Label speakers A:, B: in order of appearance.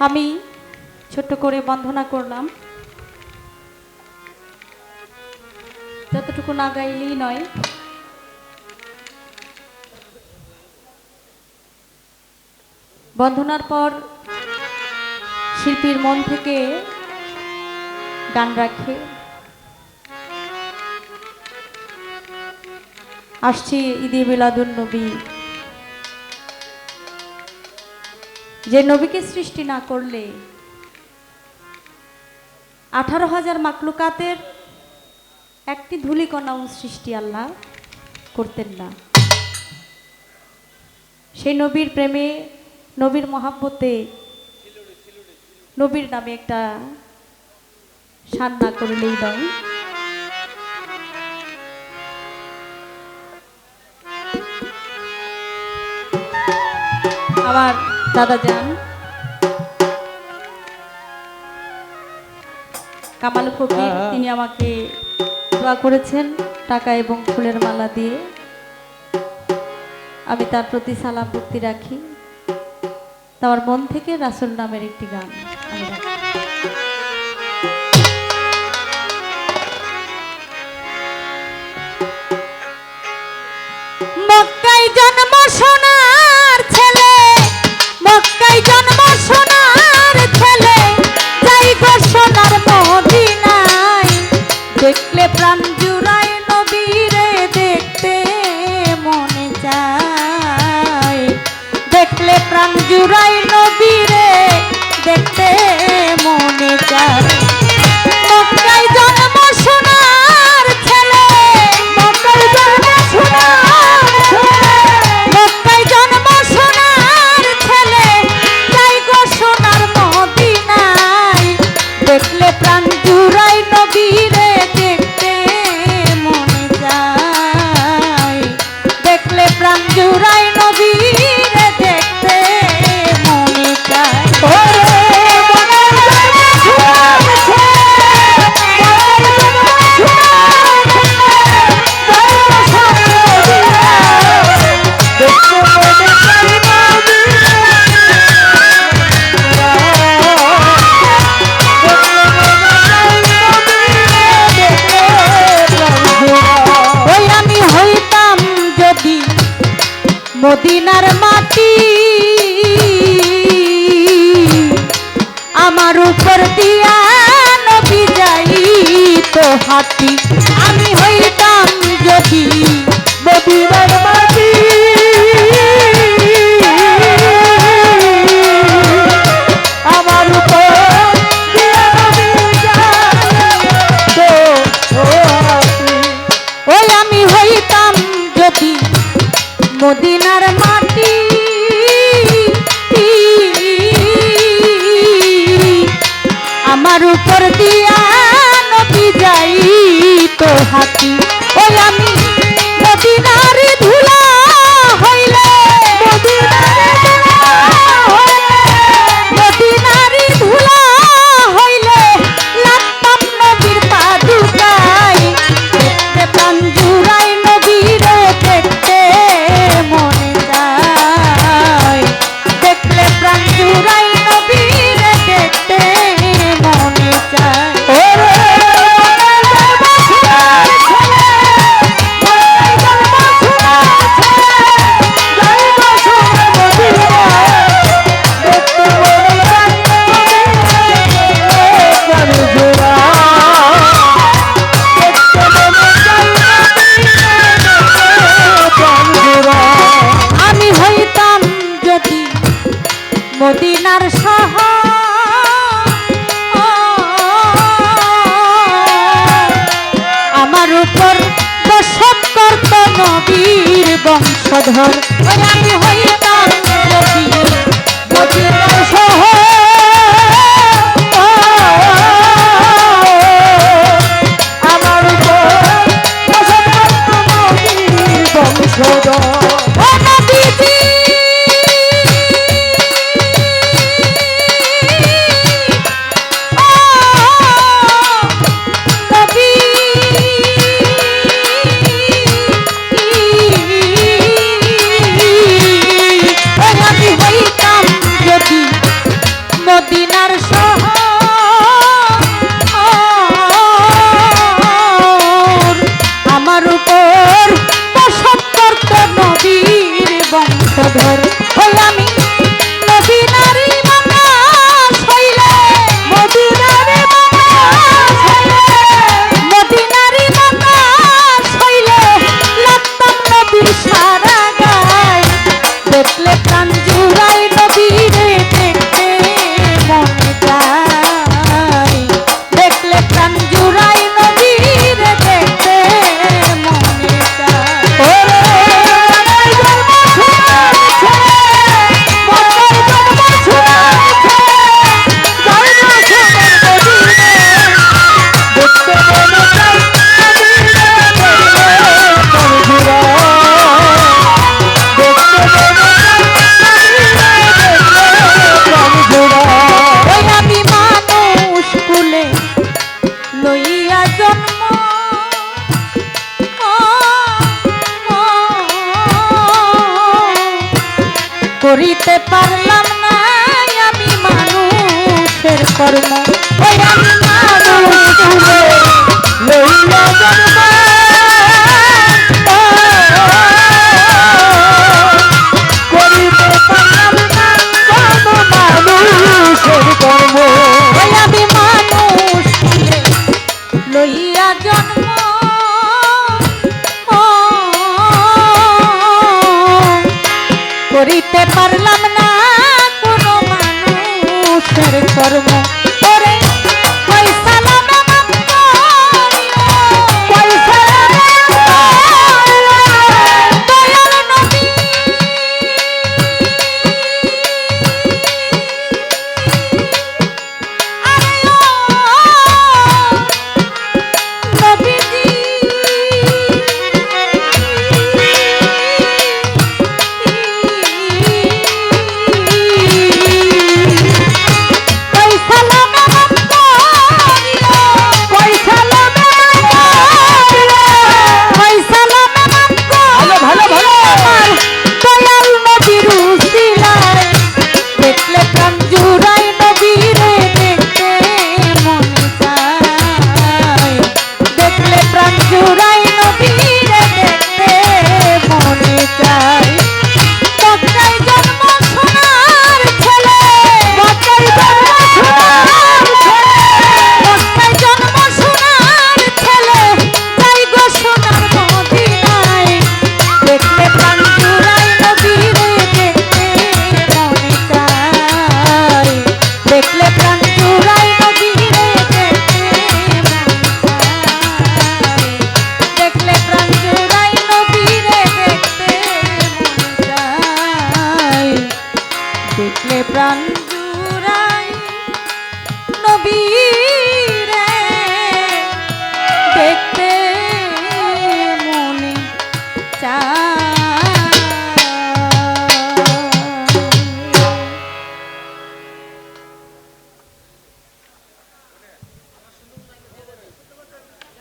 A: আমি ছোট্ট করে বন্দনা করলাম, যতটুকু না গাইলেই নয়। বন্দনার পর শিল্পীর মন থেকে গান রাখে আসছি ঈদে মিলাদুন নবী। যে নবীকে সৃষ্টি না করলে 18,000 মাকলুকাতের একটি ধূলিকণাও সৃষ্টি আল্লাহ করতেন না। সেই নবীর প্রেমে, নবীর মহাব্বতে, নবীর নামে একটা শান না করলেই নয়। আমার দাদা যান কামাল ফকির, তিনি আমাকে দোয়া করেছেন টাকা এবং ফুলের মালা দিয়ে। আমি তার প্রতি সালাম ভক্তি রাখি। তার মন থেকে রাসূল নামের একটি গান আমি রাখি। মক্কায় জন্ম সোনার ছেলে, মক্কায় জন্ম সোনার ছেলে, যাই গো সোনার মদিনায়, দেখলে প্রাণ জুড়ায় নবীরে দেখতে মনে চায়, দেখলে প্রাণ জুড়ায় নবীরে দেখতে মনে চায়। মক্কায় জন্ম সোনার ছেলে, মক্কায় জন্ম সোনার ছেলে, মক্কায় জন্ম সোনার ছেলে, যাই গো সোনার মদিনায়, দেখলে প্রাণ জুড়ায় নবীরে দেখতে মনে যায়, দেখলে প্রাণ জুড়ায় নবীরে দেখতে মনে চায়। মদিনার মাটি আমার উপর দিয়া নবী যাইতো হাঁটি, আমি হইতাম যদি মদিনার মাটি আমার উপর দিয়া নবী যাইতো হাঁটি, ওই আমি হইতাম যদি মদিনার মাটি আমার উপর দিয়া নবী যাইতো হাঁটি, ওই আমি মদিনার ধুলা হইলে, মদিনার ধুলা হইলে লাগতাম নবীর পাদুকায়, দেখতে প্রাণ জুড়ায় নবীরে দেখতে মনে যায়, দেখলে প্রাণ জুড়ায় নবীরে দেখতে মনে চায়। আমি হইতাম যদি মদিনার শহর, আমার উপর দশক করত নবীর বংশধর, আমি হইতাম যদি মদিনার শহর, আমার উপর দশক করত নবীর বংশধর। মোর ওই আমি মদিনারি মানুষ হইলে মদিনারি মানুষ হইলে লাগতাম নবীর সারা গায় দেখলে প্রাণ জুড়াই নবীরে দেখতে মন যায় দেখলে প্রাণ জুড়াই নবীরে দেখতে মনে যায় লইয়া জন্ম করিতে পারলাম না আমি মানুষের কর্ম ওই আমি মানুষ লইয়া জন্ম করিতে পারলাম না মানুষের কর্ম ওই আমি মানুষ লইয়া জন্ম করিতে পারলাম না কোনো মানুষের কর্ম